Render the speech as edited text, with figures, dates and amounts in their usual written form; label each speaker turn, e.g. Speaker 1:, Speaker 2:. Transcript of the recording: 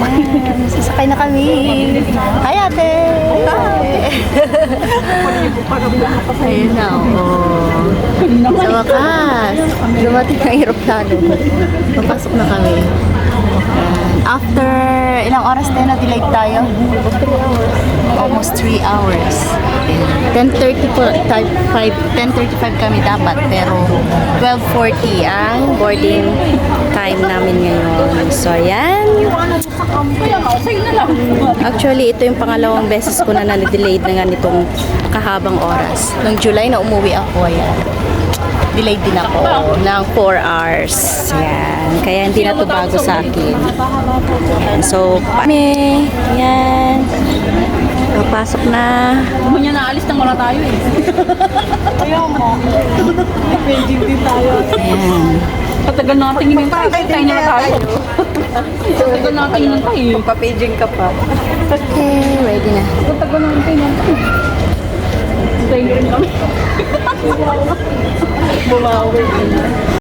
Speaker 1: Ayan, sasakay na kami. Hi, ate! Ayun na, oh. Sa wakas, dumating ang aeroplano. Papasok na kami. After ilang oras tayo na-delayed tayo? Almost 3 hours. 10:35 kami dapat, pero 12:40 ang boarding time namin ngayon. So, ayan. Actually, ito yung pangalawang beses ko na na-delayed na nga nitong kahabang oras. Noong July na umuwi ako, ayan. Delayed din ako ng 4 hours. Yan. Kaya hindi na to bago sa akin. Yan. So, kami. Yan. Papasok na.
Speaker 2: Kung niya naalis nang wala tayo eh. Ayaw mo. Paging din tayo.
Speaker 1: Ayan.
Speaker 2: Patagal natin yung tayo. Tayo na tayo. Patagal natin yung tayo.
Speaker 3: Papaging ka pa.
Speaker 1: Okay, ready na.
Speaker 2: Patagal natin yung tayo. Tayo rin kami. Bumawi.